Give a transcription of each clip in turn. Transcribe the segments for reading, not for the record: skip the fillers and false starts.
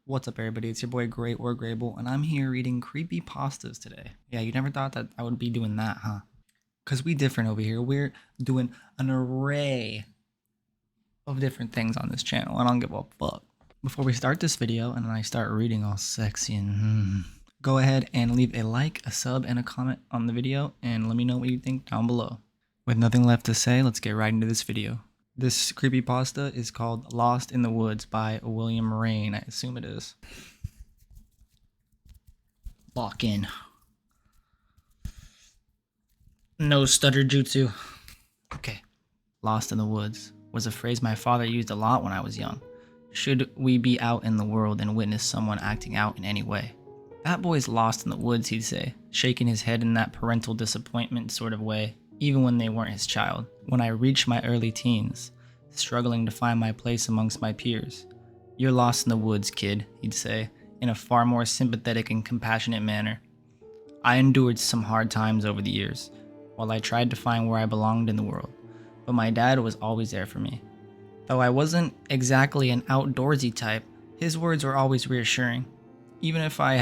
What's up, everybody? It's your boy Greyble, and I'm here reading CreepyPastas today. Yeah, you never thought that I would be doing that, huh? Because we different over here. We're doing an array of different things on this channel, and I don't give a fuck. Before we start this video, and I start reading all sexy and go ahead and leave a like, a sub, and a comment on the video, and let me know what you think down below. With nothing left to say, let's get right into this video. This creepypasta is called Lost in the Woods by William Rayne. I assume it is. Lock in. No stutter jutsu. Okay. Lost in the woods was a phrase my father used a lot when I was young. Should we be out in the world and witness someone acting out in any way? That boy's lost in the woods, he'd say, shaking his head in that parental disappointment sort of way, even when they weren't his child. When I reached my early teens, struggling to find my place amongst my peers. "You're lost in the woods, kid," he'd say, in a far more sympathetic and compassionate manner. I endured some hard times over the years, while I tried to find where I belonged in the world, but my dad was always there for me. Though I wasn't exactly an outdoorsy type, his words were always reassuring, even if I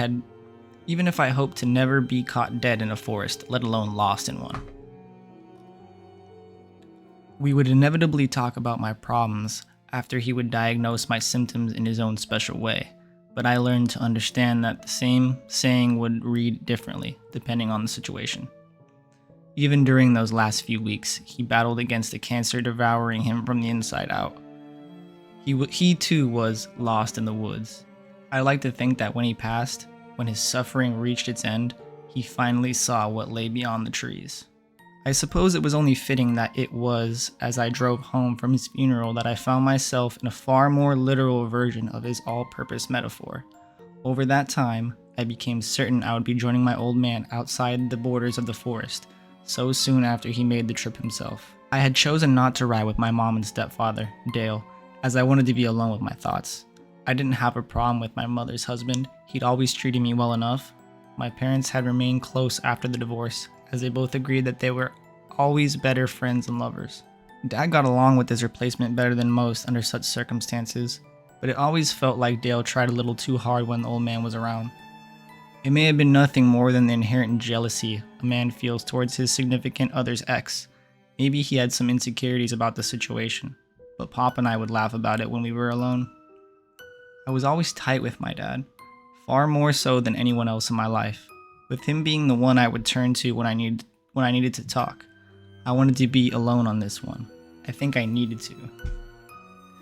hoped to never be caught dead in a forest, let alone lost in one. We would inevitably talk about my problems after he would diagnose my symptoms in his own special way, but I learned to understand that the same saying would read differently depending on the situation. Even during those last few weeks, he battled against a cancer devouring him from the inside out. He too was lost in the woods. I like to think that when he passed, when his suffering reached its end, he finally saw what lay beyond the trees. I suppose it was only fitting that it was as I drove home from his funeral that I found myself in a far more literal version of his all-purpose metaphor. Over that time, I became certain I would be joining my old man outside the borders of the forest, so soon after he made the trip himself. I had chosen not to ride with my mom and stepfather, Dale, as I wanted to be alone with my thoughts. I didn't have a problem with my mother's husband. He'd always treated me well enough. My parents had remained close after the divorce, as they both agreed that they were always better friends and lovers. Dad got along with his replacement better than most under such circumstances, but it always felt like Dale tried a little too hard when the old man was around. It may have been nothing more than the inherent jealousy a man feels towards his significant other's ex. Maybe he had some insecurities about the situation, but Pop and I would laugh about it when we were alone. I was always tight with my dad, far more so than anyone else in my life, with him being the one I would turn to when I needed to talk. I wanted to be alone on this one. I think I needed to.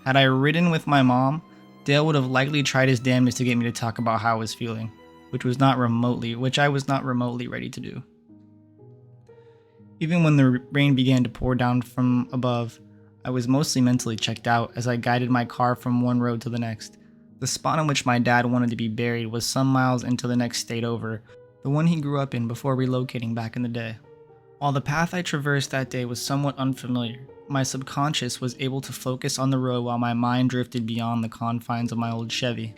Had I ridden with my mom, Dale would have likely tried his damnedest to get me to talk about how I was feeling, which I was not remotely ready to do. Even when the rain began to pour down from above, I was mostly mentally checked out as I guided my car from one road to the next. The spot on which my dad wanted to be buried was some miles into the next state over, the one he grew up in before relocating back in the day. While the path I traversed that day was somewhat unfamiliar, my subconscious was able to focus on the road while my mind drifted beyond the confines of my old Chevy.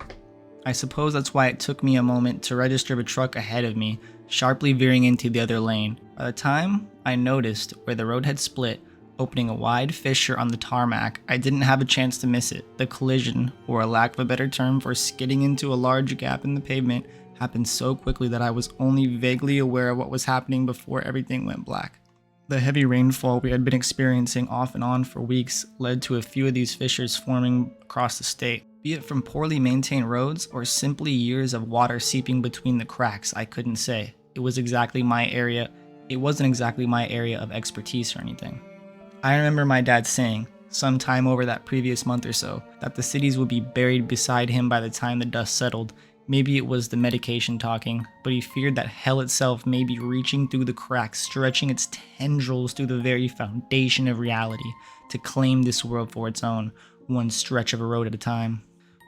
I suppose that's why it took me a moment to register a truck ahead of me, sharply veering into the other lane. By the time I noticed where the road had split, opening a wide fissure on the tarmac, I didn't have a chance to miss it. The collision, or a lack of a better term for skidding into a large gap in the pavement, happened so quickly that I was only vaguely aware of what was happening before everything went black. The heavy rainfall we had been experiencing off and on for weeks led to a few of these fissures forming across the state. Be it from poorly maintained roads or simply years of water seeping between the cracks, I couldn't say. It wasn't exactly my area of expertise or anything. I remember my dad saying, sometime over that previous month or so, that the cities would be buried beside him by the time the dust settled. Maybe it was the medication talking, but he feared that hell itself may be reaching through the cracks, stretching its tendrils through the very foundation of reality to claim this world for its own, one stretch of a road at a time.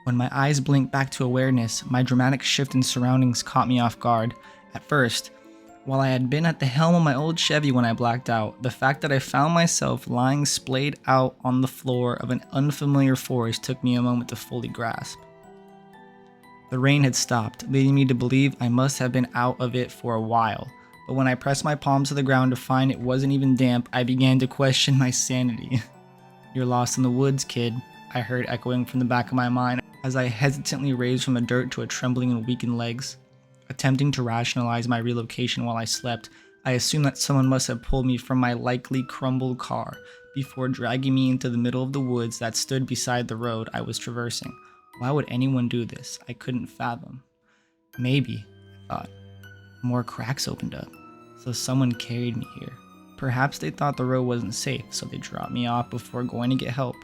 When my eyes blinked back to awareness, my dramatic shift in surroundings caught me off guard. At first, while I had been at the helm of my old Chevy when I blacked out, the fact that I found myself lying splayed out on the floor of an unfamiliar forest took me a moment to fully grasp. The rain had stopped, leading me to believe I must have been out of it for a while, but when I pressed my palms to the ground to find it wasn't even damp, I began to question my sanity. "You're lost in the woods, kid," I heard echoing from the back of my mind as I hesitantly raised from the dirt to a trembling and weakened legs. Attempting to rationalize my relocation while I slept, I assumed that someone must have pulled me from my likely crumbled car before dragging me into the middle of the woods that stood beside the road I was traversing. Why would anyone do this? I couldn't fathom. Maybe, I thought, more cracks opened up, so someone carried me here. Perhaps they thought the road wasn't safe, so they dropped me off before going to get help.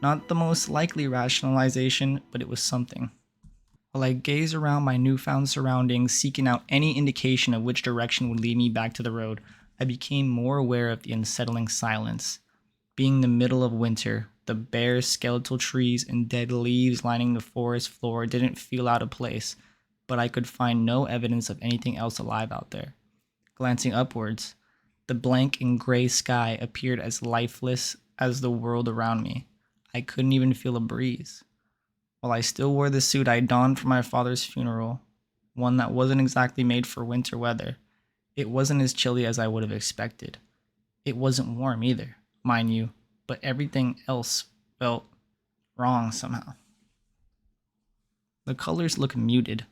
Not the most likely rationalization, but it was something. While I gazed around my newfound surroundings, seeking out any indication of which direction would lead me back to the road, I became more aware of the unsettling silence. Being the middle of winter, the bare skeletal trees and dead leaves lining the forest floor didn't feel out of place, but I could find no evidence of anything else alive out there. Glancing upwards, the blank and gray sky appeared as lifeless as the world around me. I couldn't even feel a breeze. While I still wore the suit I donned for my father's funeral, one that wasn't exactly made for winter weather, it wasn't as chilly as I would have expected. It wasn't warm either, mind you, but everything else felt wrong somehow. The colors looked muted,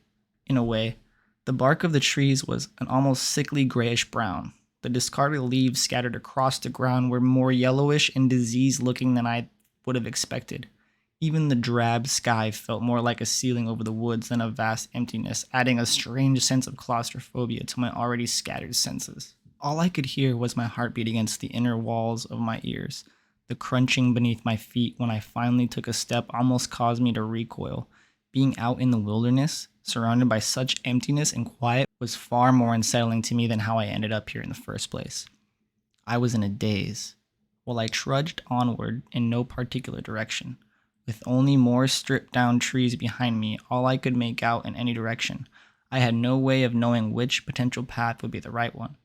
in a way. The bark of the trees was an almost sickly grayish brown. The discarded leaves scattered across the ground were more yellowish and diseased looking than I would have expected. Even the drab sky felt more like a ceiling over the woods than a vast emptiness, adding a strange sense of claustrophobia to my already scattered senses. All I could hear was my heartbeat against the inner walls of my ears. The crunching beneath my feet when I finally took a step almost caused me to recoil. Being out in the wilderness, surrounded by such emptiness and quiet, was far more unsettling to me than how I ended up here in the first place. I was in a daze, while I trudged onward in no particular direction. With only more stripped down trees behind me, all I could make out in any direction. I had no way of knowing which potential path would be the right one.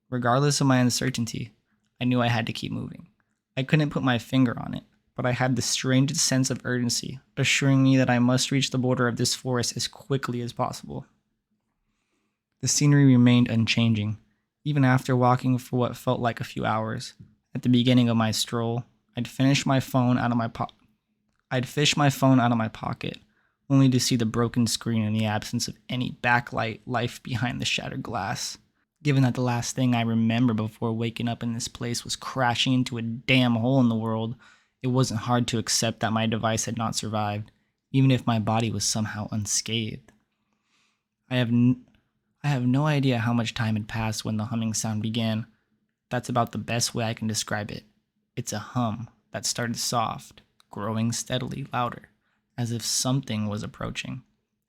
Regardless of my uncertainty, I knew I had to keep moving. I couldn't put my finger on it, but I had the strangest sense of urgency, assuring me that I must reach the border of this forest as quickly as possible. The scenery remained unchanging, even after walking for what felt like a few hours. At the beginning of my stroll, I'd fished my phone out of my pocket, only to see the broken screen in the absence of any backlight life behind the shattered glass. Given that the last thing I remember before waking up in this place was crashing into a damn hole in the world, it wasn't hard to accept that my device had not survived, even if my body was somehow unscathed. I have no idea how much time had passed when the humming sound began. That's about the best way I can describe it. It's a hum that started soft, growing steadily louder, as if something was approaching.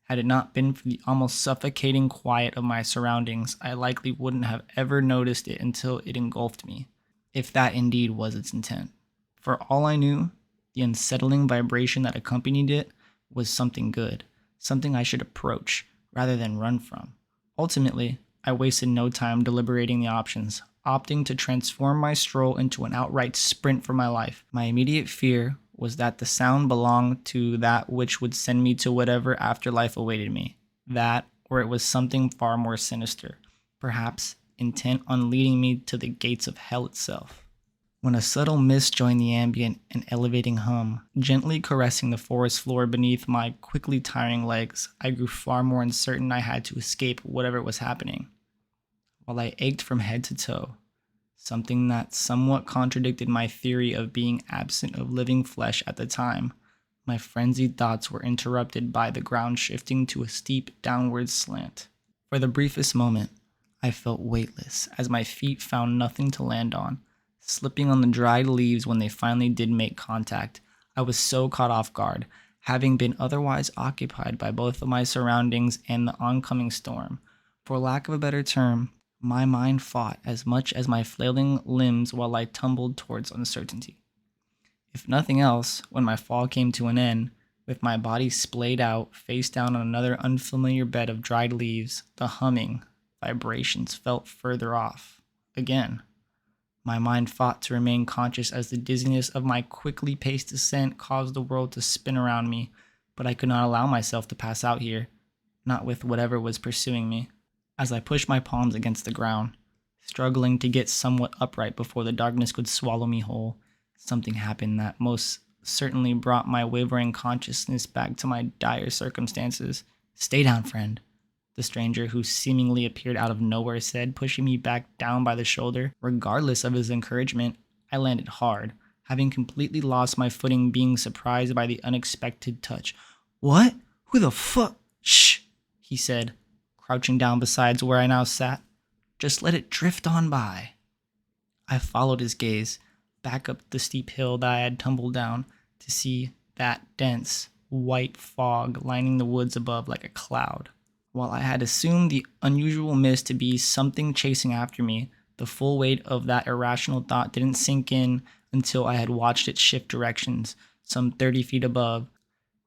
Had it not been for the almost suffocating quiet of my surroundings, I likely wouldn't have ever noticed it until it engulfed me, if that indeed was its intent. For all I knew, the unsettling vibration that accompanied it was something good, something I should approach rather than run from. Ultimately, I wasted no time deliberating the options, opting to transform my stroll into an outright sprint for my life. My immediate fear was that the sound belonged to that which would send me to whatever afterlife awaited me. That, or it was something far more sinister, perhaps intent on leading me to the gates of hell itself. When a subtle mist joined the ambient and elevating hum, gently caressing the forest floor beneath my quickly tiring legs, I grew far more uncertain I had to escape whatever was happening. While I ached from head to toe, something that somewhat contradicted my theory of being absent of living flesh at the time, my frenzied thoughts were interrupted by the ground shifting to a steep downward slant. For the briefest moment, I felt weightless as my feet found nothing to land on. Slipping on the dried leaves when they finally did make contact, I was so caught off guard, having been otherwise occupied by both of my surroundings and the oncoming storm. For lack of a better term, my mind fought as much as my flailing limbs while I tumbled towards uncertainty. If nothing else, when my fall came to an end, with my body splayed out, face down on another unfamiliar bed of dried leaves, the humming vibrations felt further off. Again, my mind fought to remain conscious as the dizziness of my quickly paced descent caused the world to spin around me, but I could not allow myself to pass out here, not with whatever was pursuing me. As I pushed my palms against the ground, struggling to get somewhat upright before the darkness could swallow me whole, Something happened that most certainly brought my wavering consciousness back to my dire circumstances. "Stay down, friend," the stranger, who seemingly appeared out of nowhere, said, pushing me back down by the shoulder. Regardless of his encouragement, I landed hard, having completely lost my footing, being surprised by the unexpected touch. "What? Who the fuck?" "Shh," he said, crouching down beside where I now sat. "Just let it drift on by." I followed his gaze, back up the steep hill that I had tumbled down, to see that dense, white fog lining the woods above like a cloud. While I had assumed the unusual mist to be something chasing after me, the full weight of that irrational thought didn't sink in until I had watched it shift directions, some 30 feet above.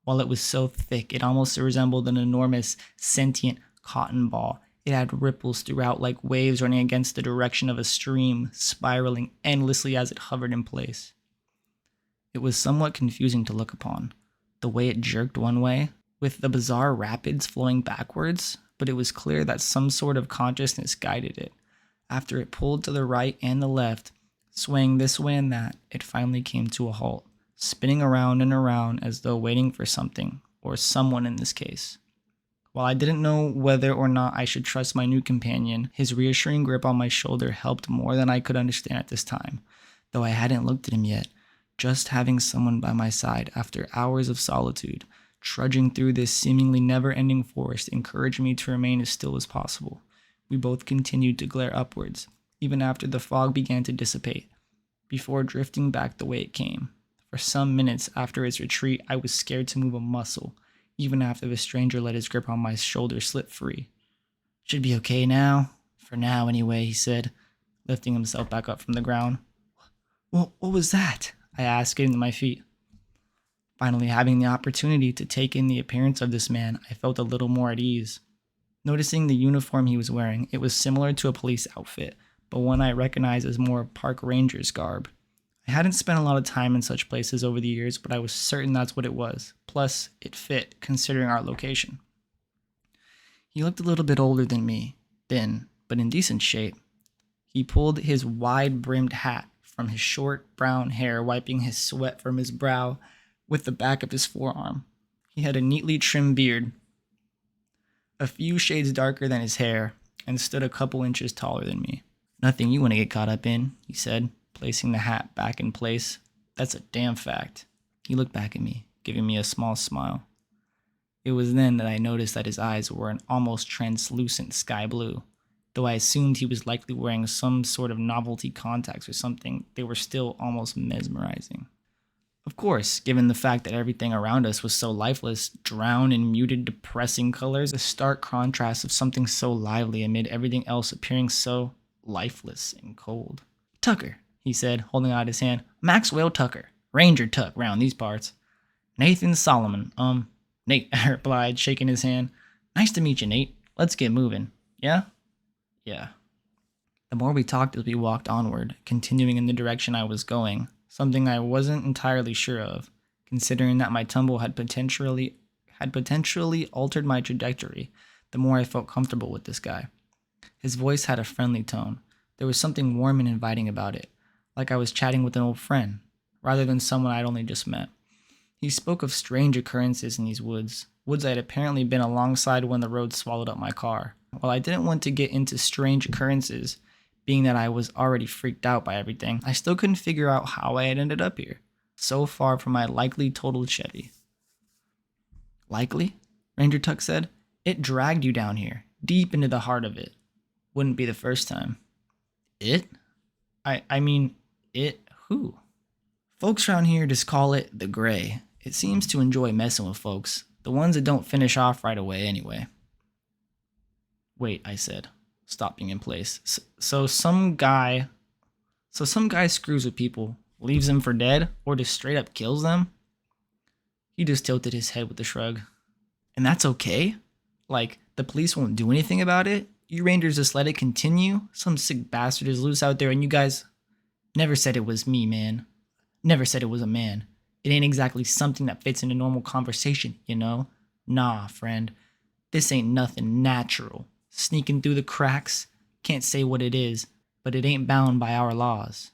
While it was so thick, it almost resembled an enormous, sentient cotton ball. It had ripples throughout like waves running against the direction of a stream, spiraling endlessly as it hovered in place. It was somewhat confusing to look upon, the way it jerked one way, with the bizarre rapids flowing backwards, but it was clear that some sort of consciousness guided it. After it pulled to the right and the left, swaying this way and that, it finally came to a halt, spinning around and around as though waiting for something, or someone in this case. While I didn't know whether or not I should trust my new companion, his reassuring grip on my shoulder helped more than I could understand at this time, though I hadn't looked at him yet. Just having someone by my side after hours of solitude, trudging through this seemingly never-ending forest, encouraged me to remain as still as possible. We both continued to glare upwards, even after the fog began to dissipate, before drifting back the way it came. For some minutes after its retreat, I was scared to move a muscle, even after the stranger let his grip on my shoulder slip free. "Should be okay now. For now, anyway," he said, lifting himself back up from the ground. What was that?" I asked, getting to my feet. Finally having the opportunity to take in the appearance of this man, I felt a little more at ease. Noticing the uniform he was wearing, it was similar to a police outfit, but one I recognized as more park ranger's garb. I hadn't spent a lot of time in such places over the years, but I was certain that's what it was. Plus, it fit, considering our location. He looked a little bit older than me, thin, but in decent shape. He pulled his wide-brimmed hat from his short brown hair, wiping his sweat from his brow with the back of his forearm. He had a neatly trimmed beard, a few shades darker than his hair, and stood a couple inches taller than me. "Nothing you want to get caught up in," he said, placing the hat back in place. "That's a damn fact." He looked back at me, giving me a small smile. It was then that I noticed that his eyes were an almost translucent sky blue. Though I assumed he was likely wearing some sort of novelty contacts or something, they were still almost mesmerizing. Of course, given the fact that everything around us was so lifeless, drowned in muted, depressing colors, the stark contrast of something so lively amid everything else appearing so lifeless and cold. "Tucker," he said, holding out his hand. "Maxwell Tucker. Ranger Tuck round these parts." "Nathan Solomon. Nate," I replied, shaking his hand. "Nice to meet you, Nate. Let's get moving. Yeah?" "Yeah." The more we talked as we walked onward, continuing in the direction I was going, something I wasn't entirely sure of, considering that my tumble had potentially altered my trajectory, the more I felt comfortable with this guy. His voice had a friendly tone. There was something warm and inviting about it, like I was chatting with an old friend, rather than someone I'd only just met. He spoke of strange occurrences in these woods I had apparently been alongside when the road swallowed up my car. While I didn't want to get into strange occurrences, being that I was already freaked out by everything, I still couldn't figure out how I had ended up here, so far from my likely totaled Chevy. "Likely?" Ranger Tuck said. "It dragged you down here, deep into the heart of it. Wouldn't be the first time." "It? I mean, it who?" "Folks around here just call it the Gray. It seems to enjoy messing with folks, the ones that don't finish off right away anyway." "Wait," I said, stopping in place. So some guy screws with people, leaves them for dead, or just straight up kills them?" He just tilted his head with a shrug. "And that's okay? Like, the police won't do anything about it? You Rangers just let it continue? Some sick bastard is loose out there and you guys..." "Never said it was me, man. Never said it was a man. It ain't exactly something that fits into normal conversation, you know? Nah, friend. This ain't nothing natural. Sneaking through the cracks. Can't say what it is, but it ain't bound by our laws."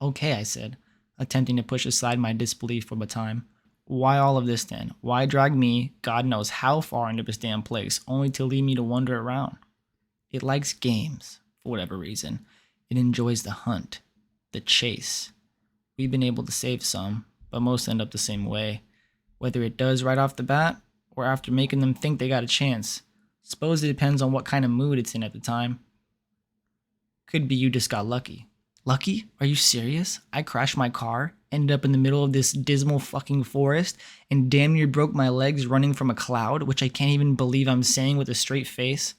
"Okay," I said, attempting to push aside my disbelief for a time. Why all of this then? Why drag me, God knows how far into this damn place, only to leave me to wander around? It likes games, for whatever reason. It enjoys the hunt, the chase. We've been able to save some, but most end up the same way. Whether it does right off the bat, or after making them think they got a chance. Suppose it depends on what kind of mood it's in at the time. Could be you just got lucky. Lucky? Are you serious? I crashed my car, ended up in the middle of this dismal fucking forest, and damn near broke my legs running from a cloud, which I can't even believe I'm saying with a straight face.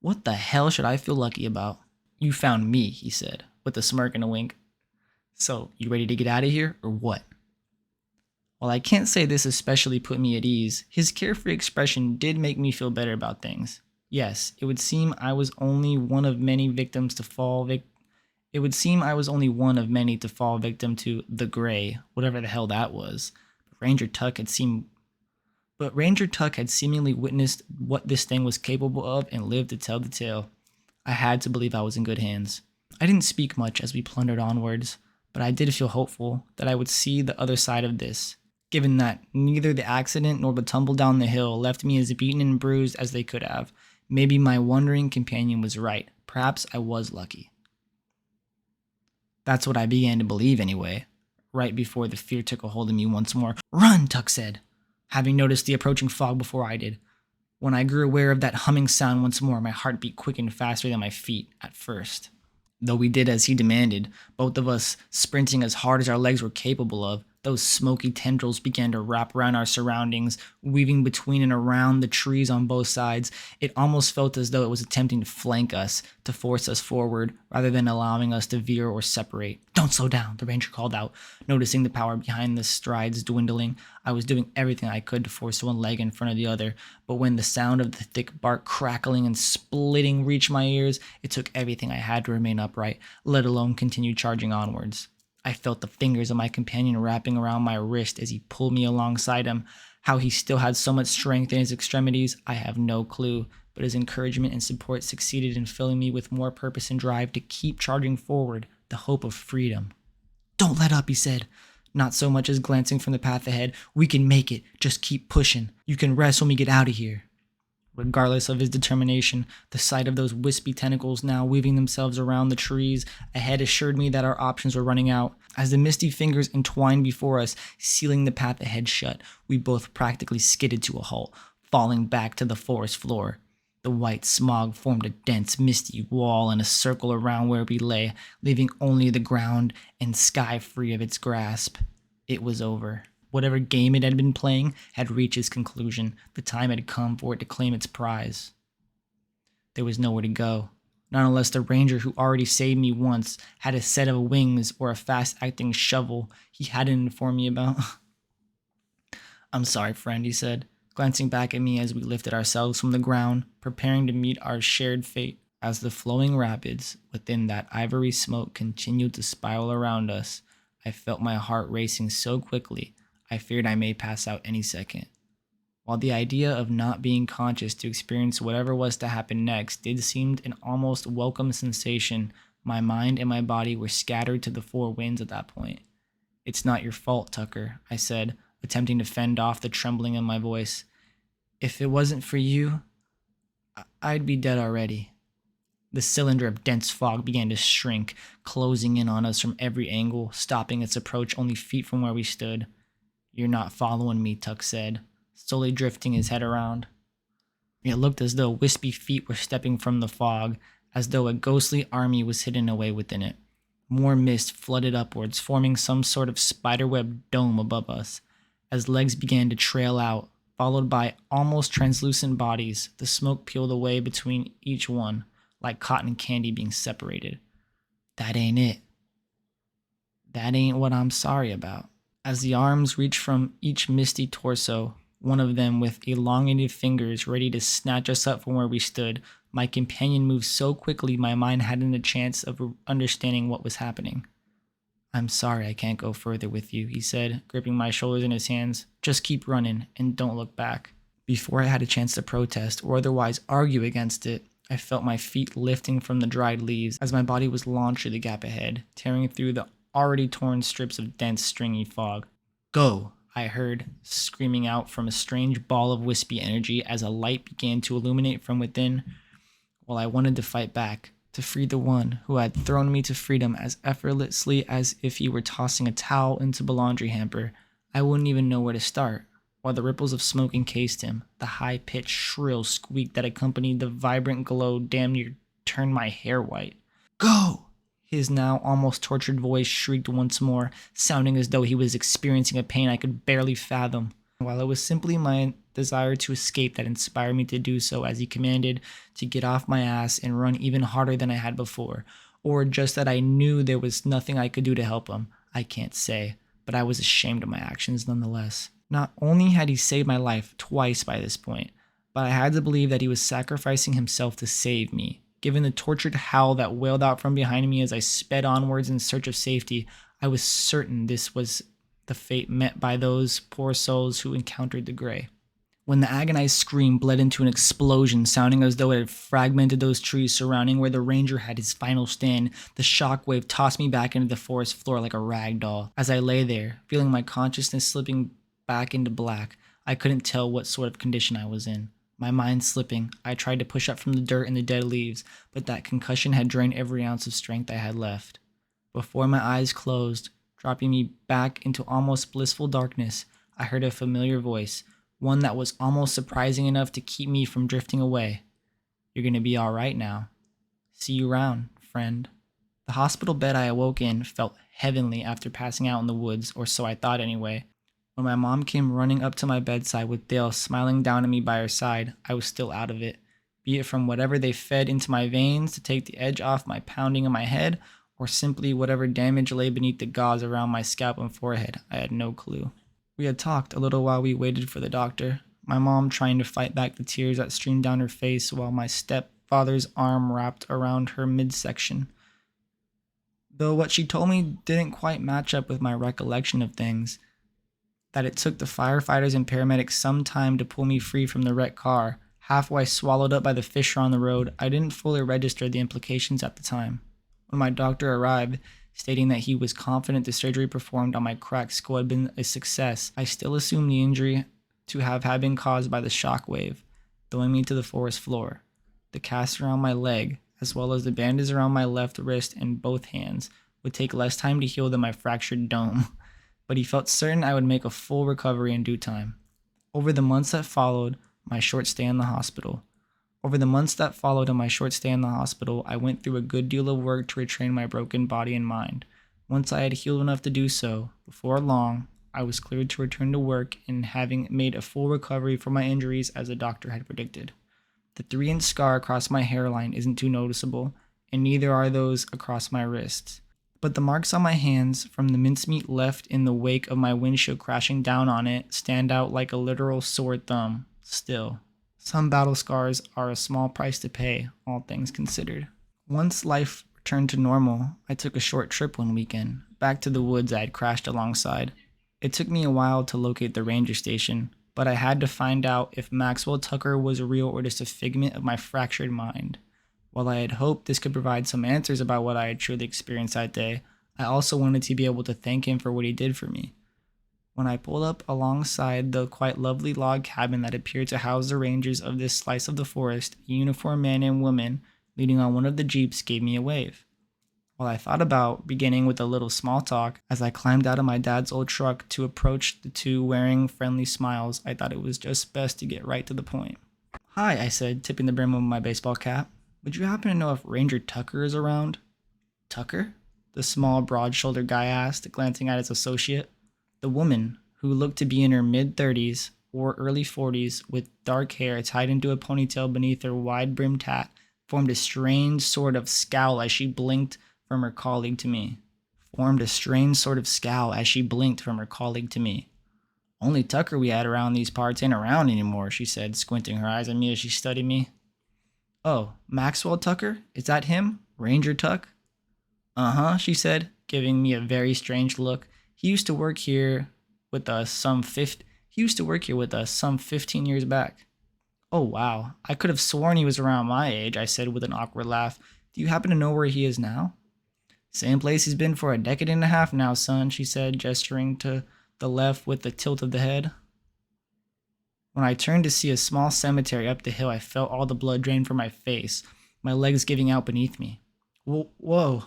What the hell should I feel lucky about? You found me, he said, with a smirk and a wink. So, you ready to get out of here, or what? While I can't say this especially put me at ease, his carefree expression did make me feel better about things. Yes, it would seem I was only one of many victims to fall victim to the Grey, whatever the hell that was. But Ranger Tuck had seemingly witnessed what this thing was capable of and lived to tell the tale. I had to believe I was in good hands. I didn't speak much as we plundered onwards, but I did feel hopeful that I would see the other side of this, given that neither the accident nor the tumble down the hill left me as beaten and bruised as they could have. Maybe my wondering companion was right. Perhaps I was lucky. That's what I began to believe anyway, right before the fear took a hold of me once more. "Run," Tuck said, having noticed the approaching fog before I did. When I grew aware of that humming sound once more, my heartbeat quickened faster than my feet at first. Though we did as he demanded, both of us sprinting as hard as our legs were capable of, those smoky tendrils began to wrap around our surroundings, weaving between and around the trees on both sides. It almost felt as though it was attempting to flank us, to force us forward, rather than allowing us to veer or separate. "Don't slow down," the ranger called out, noticing the power behind the strides dwindling. I was doing everything I could to force one leg in front of the other, but when the sound of the thick bark crackling and splitting reached my ears, it took everything I had to remain upright, let alone continue charging onwards. I felt the fingers of my companion wrapping around my wrist as he pulled me alongside him. How he still had so much strength in his extremities, I have no clue, but his encouragement and support succeeded in filling me with more purpose and drive to keep charging forward, the hope of freedom. "Don't let up," he said, not so much as glancing from the path ahead. "We can make it. Just keep pushing. You can rest when we get out of here." Regardless of his determination, the sight of those wispy tentacles now weaving themselves around the trees ahead assured me that our options were running out. As the misty fingers entwined before us, sealing the path ahead shut, we both practically skidded to a halt, falling back to the forest floor. The white smog formed a dense, misty wall in a circle around where we lay, leaving only the ground and sky free of its grasp. It was over. Whatever game it had been playing had reached its conclusion. The time had come for it to claim its prize. There was nowhere to go, not unless the ranger who already saved me once had a set of wings or a fast-acting shovel he hadn't informed me about. "I'm sorry, friend," he said, glancing back at me as we lifted ourselves from the ground, preparing to meet our shared fate. As the flowing rapids within that ivory smoke continued to spiral around us, I felt my heart racing so quickly I feared I may pass out any second. While the idea of not being conscious to experience whatever was to happen next did seem an almost welcome sensation, my mind and my body were scattered to the four winds at that point. "It's not your fault, Tucker," I said, attempting to fend off the trembling in my voice. "If it wasn't for you, I'd be dead already." The cylinder of dense fog began to shrink, closing in on us from every angle, stopping its approach only feet from where we stood. "You're not following me," Tuck said, slowly drifting his head around. It looked as though wispy feet were stepping from the fog, as though a ghostly army was hidden away within it. More mist flooded upwards, forming some sort of spiderweb dome above us. As legs began to trail out, followed by almost translucent bodies, the smoke peeled away between each one, like cotton candy being separated. "That ain't it. That ain't what I'm sorry about." As the arms reached from each misty torso, one of them with elongated fingers ready to snatch us up from where we stood, my companion moved so quickly my mind hadn't a chance of understanding what was happening. "I'm sorry I can't go further with you," he said, gripping my shoulders in his hands. "Just keep running and don't look back." Before I had a chance to protest or otherwise argue against it, I felt my feet lifting from the dried leaves as my body was launched through the gap ahead, tearing through the already torn strips of dense, stringy fog. "Go!" I heard, screaming out from a strange ball of wispy energy as a light began to illuminate from within. While I wanted to fight back, to free the one who had thrown me to freedom as effortlessly as if he were tossing a towel into a laundry hamper, I wouldn't even know where to start. While the ripples of smoke encased him, the high-pitched, shrill squeak that accompanied the vibrant glow damn near turned my hair white. "Go!" His now almost tortured voice shrieked once more, sounding as though he was experiencing a pain I could barely fathom. While it was simply my desire to escape that inspired me to do so, as he commanded to get off my ass and run even harder than I had before, or just that I knew there was nothing I could do to help him, I can't say, but I was ashamed of my actions nonetheless. Not only had he saved my life twice by this point, but I had to believe that he was sacrificing himself to save me. Given the tortured howl that wailed out from behind me as I sped onwards in search of safety, I was certain this was the fate met by those poor souls who encountered the Grey. When the agonized scream bled into an explosion, sounding as though it had fragmented those trees surrounding where the ranger had his final stand, the shockwave tossed me back into the forest floor like a rag doll. As I lay there, feeling my consciousness slipping back into black, I couldn't tell what sort of condition I was in. My mind slipping, I tried to push up from the dirt and the dead leaves, but that concussion had drained every ounce of strength I had left. Before my eyes closed, dropping me back into almost blissful darkness, I heard a familiar voice, one that was almost surprising enough to keep me from drifting away. "You're gonna be all right now. See you around, friend." The hospital bed I awoke in felt heavenly after passing out in the woods, or so I thought anyway. When my mom came running up to my bedside with Dale smiling down at me by her side, I was still out of it, be it from whatever they fed into my veins to take the edge off my pounding in my head, or simply whatever damage lay beneath the gauze around my scalp and forehead. I had no clue. We had talked a little while we waited for the doctor, my mom trying to fight back the tears that streamed down her face while my stepfather's arm wrapped around her midsection. Though what she told me didn't quite match up with my recollection of things, that it took the firefighters and paramedics some time to pull me free from the wrecked car, halfway swallowed up by the fissure on the road, I didn't fully register the implications at the time. When my doctor arrived, stating that he was confident the surgery performed on my cracked skull had been a success, I still assumed the injury to have had been caused by the shock wave, throwing me to the forest floor. The cast around my leg, as well as the bandages around my left wrist and both hands, would take less time to heal than my fractured dome. But he felt certain I would make a full recovery in due time. Over the months that followed my short stay in the hospital, I went through a good deal of work to retrain my broken body and mind. Once I had healed enough to do so, before long, I was cleared to return to work and having made a full recovery from my injuries as the doctor had predicted. The 3-inch scar across my hairline isn't too noticeable, and neither are those across my wrists. But the marks on my hands from the mincemeat left in the wake of my windshield crashing down on it stand out like a literal sore thumb. Still, some battle scars are a small price to pay, all things considered. Once life returned to normal, I took a short trip one weekend, back to the woods I had crashed alongside. It took me a while to locate the ranger station, but I had to find out if Maxwell Tucker was real or just a figment of my fractured mind. While I had hoped this could provide some answers about what I had truly experienced that day, I also wanted to be able to thank him for what he did for me. When I pulled up alongside the quite lovely log cabin that appeared to house the rangers of this slice of the forest, a uniformed man and woman leaning on one of the jeeps gave me a wave. While I thought about beginning with a little small talk, as I climbed out of my dad's old truck to approach the two wearing friendly smiles, I thought it was just best to get right to the point. "Hi," I said, tipping the brim of my baseball cap. "Would you happen to know if Ranger Tucker is around?" "Tucker?" the small, broad-shouldered guy asked, glancing at his associate. The woman, who looked to be in her mid-30s or early 40s, with dark hair tied into a ponytail beneath her wide-brimmed hat, formed a strange sort of scowl as she blinked from her colleague to me. "Only Tucker we had around these parts ain't around anymore," she said, squinting her eyes at me as she studied me. "Oh, Maxwell Tucker? Is that him? Ranger Tuck?" "Uh-huh," she said, giving me a very strange look. He used to work here with us some 15 years back." "Oh, wow. I could have sworn he was around my age," I said with an awkward laugh. "Do you happen to know where he is now?" Same place he's been for a decade and a half now, son, she said, gesturing to the left with a tilt of the head. When I turned to see a small cemetery up the hill, I felt all the blood drain from my face, my legs giving out beneath me. Whoa.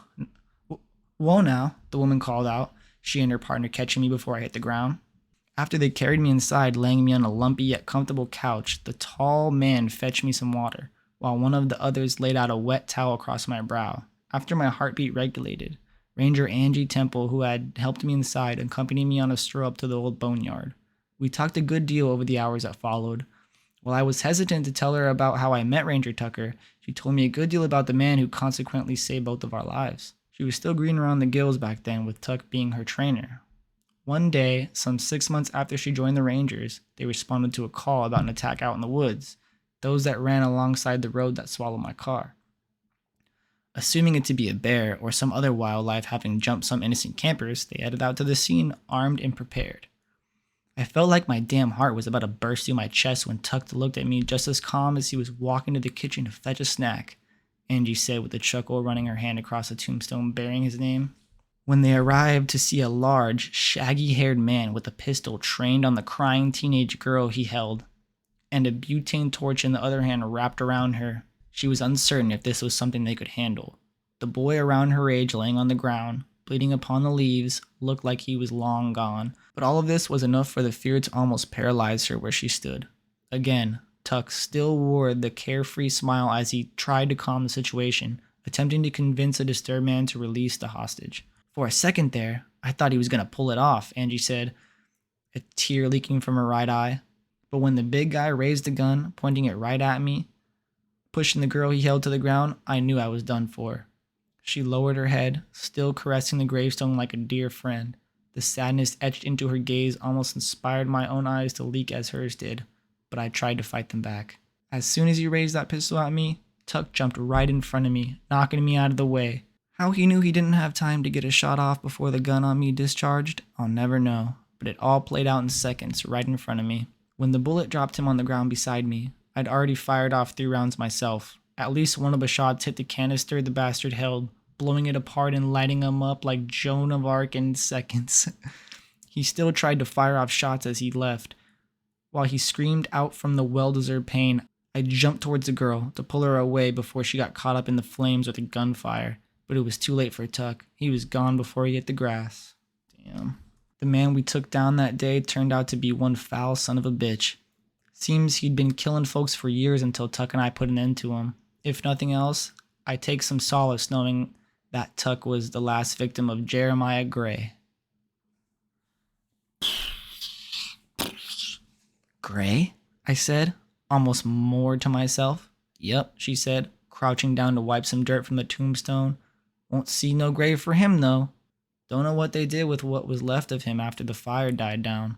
Whoa now, the woman called out, she and her partner catching me before I hit the ground. After they carried me inside, laying me on a lumpy yet comfortable couch, the tall man fetched me some water, while one of the others laid out a wet towel across my brow. After my heartbeat regulated, Ranger Angie Temple, who had helped me inside, accompanied me on a stroll up to the old boneyard. We talked a good deal over the hours that followed. While I was hesitant to tell her about how I met Ranger Tucker, she told me a good deal about the man who consequently saved both of our lives. She was still green around the gills back then, with Tuck being her trainer. One day, some 6 months after she joined the Rangers, they responded to a call about an attack out in the woods, those that ran alongside the road that swallowed my car. Assuming it to be a bear or some other wildlife having jumped some innocent campers, they headed out to the scene, armed and prepared. I felt like my damn heart was about to burst through my chest when Tuck looked at me just as calm as he was walking to the kitchen to fetch a snack, Angie said with a chuckle, running her hand across a tombstone bearing his name. When they arrived to see a large, shaggy-haired man with a pistol trained on the crying teenage girl he held, and a butane torch in the other hand wrapped around her, she was uncertain if this was something they could handle. The boy around her age laying on the ground, bleeding upon the leaves, looked like he was long gone, but all of this was enough for the fear to almost paralyze her where she stood. Again, Tuck still wore the carefree smile as he tried to calm the situation, attempting to convince the disturbed man to release the hostage. For a second there, I thought he was going to pull it off, Angie said, a tear leaking from her right eye. But when the big guy raised the gun, pointing it right at me, pushing the girl he held to the ground, I knew I was done for. She lowered her head, still caressing the gravestone like a dear friend. The sadness etched into her gaze almost inspired my own eyes to leak as hers did, but I tried to fight them back. As soon as he raised that pistol at me, Tuck jumped right in front of me, knocking me out of the way. How he knew he didn't have time to get a shot off before the gun on me discharged, I'll never know, but it all played out in seconds right in front of me. When the bullet dropped him on the ground beside me, I'd already fired off 3 rounds myself. At least one of the shots hit the canister the bastard held, blowing it apart and lighting him up like Joan of Arc in seconds. He still tried to fire off shots as he left. While he screamed out from the well-deserved pain, I jumped towards the girl to pull her away before she got caught up in the flames with the gunfire. But it was too late for Tuck. He was gone before he hit the grass. Damn. The man we took down that day turned out to be one foul son of a bitch. Seems he'd been killing folks for years until Tuck and I put an end to him. If nothing else, I take some solace knowing that Tuck was the last victim of Jeremiah Gray. Gray? I said, almost more to myself. Yep, she said, crouching down to wipe some dirt from the tombstone. Won't see no grave for him, though. Don't know what they did with what was left of him after the fire died down.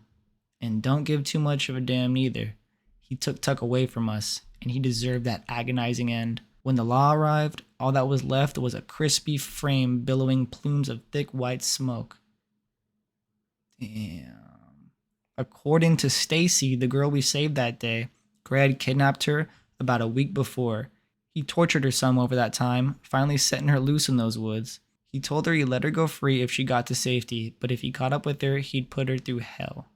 And don't give too much of a damn neither. He took Tuck away from us, and he deserved that agonizing end. When the law arrived, all that was left was a crispy frame billowing plumes of thick white smoke. Damn. According to Stacy, the girl we saved that day, Gray had kidnapped her about a week before. He tortured her some over that time, finally setting her loose in those woods. He told her he'd let her go free if she got to safety, but if he caught up with her, he'd put her through hell.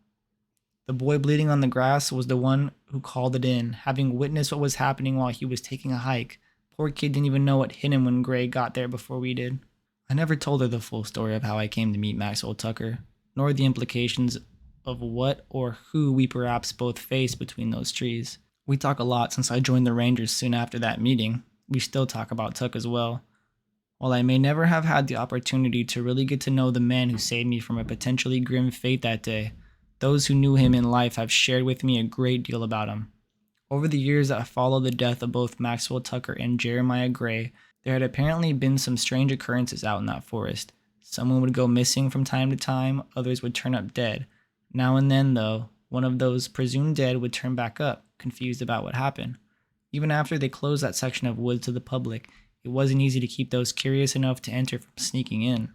The boy bleeding on the grass was the one who called it in, having witnessed what was happening while he was taking a hike. Poor kid didn't even know what hit him when Gray got there before we did. I never told her the full story of how I came to meet Maxwell Tucker, nor the implications of what or who we perhaps both faced between those trees. We talk a lot since I joined the Rangers soon after that meeting. We still talk about Tuck as well. While I may never have had the opportunity to really get to know the man who saved me from a potentially grim fate that day, those who knew him in life have shared with me a great deal about him. Over the years that followed the death of both Maxwell Tucker and Jeremiah Gray, there had apparently been some strange occurrences out in that forest. Someone would go missing from time to time, others would turn up dead. Now and then, though, one of those presumed dead would turn back up, confused about what happened. Even after they closed that section of woods to the public, it wasn't easy to keep those curious enough to enter from sneaking in.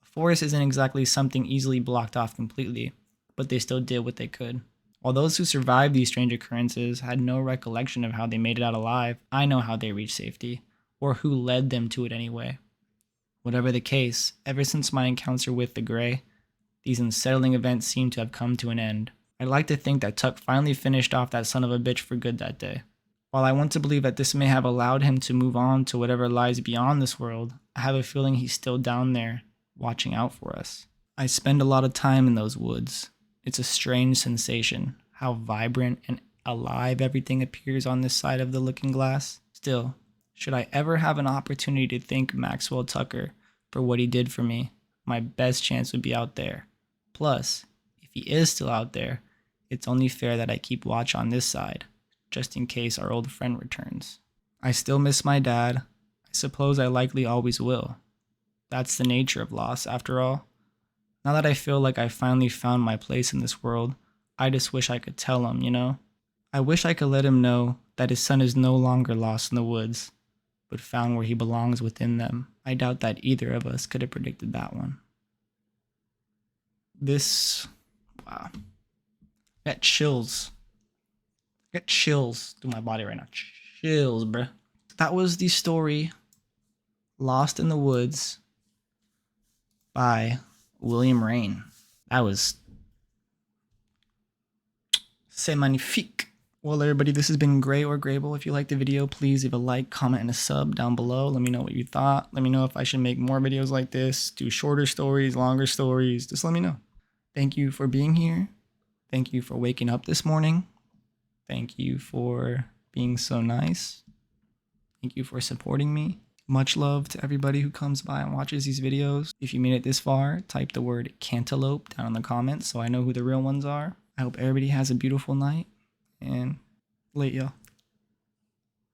A forest isn't exactly something easily blocked off completely, but they still did what they could. While those who survived these strange occurrences had no recollection of how they made it out alive, I know how they reached safety, or who led them to it anyway. Whatever the case, ever since my encounter with the Grey, these unsettling events seem to have come to an end. I'd like to think that Tuck finally finished off that son of a bitch for good that day. While I want to believe that this may have allowed him to move on to whatever lies beyond this world, I have a feeling he's still down there, watching out for us. I spend a lot of time in those woods. It's a strange sensation, how vibrant and alive everything appears on this side of the looking glass. Still, should I ever have an opportunity to thank Maxwell Tucker for what he did for me, my best chance would be out there. Plus, if he is still out there, it's only fair that I keep watch on this side, just in case our old friend returns. I still miss my dad. I suppose I likely always will. That's the nature of loss, after all. Now that I feel like I finally found my place in this world, I just wish I could tell him, you know? I wish I could let him know that his son is no longer lost in the woods, but found where he belongs within them. I doubt that either of us could have predicted that one. Wow. I got chills. I got chills through my body right now. Chills, bruh. That was the story Lost in the Woods by William Rayne. That was c'est magnifique. Well, everybody, this has been Grey or Greyble. If you liked the video, please leave a like, comment, and a sub down below. Let me know what you thought. Let me know if I should make more videos like this, do shorter stories, longer stories. Just let me know. Thank you for being here. Thank you for waking up this morning. Thank you for being so nice. Thank you for supporting me. Much love to everybody who comes by and watches these videos. If you made it this far, type the word cantaloupe down in the comments so I know who the real ones are. I hope everybody has a beautiful night, and late, y'all.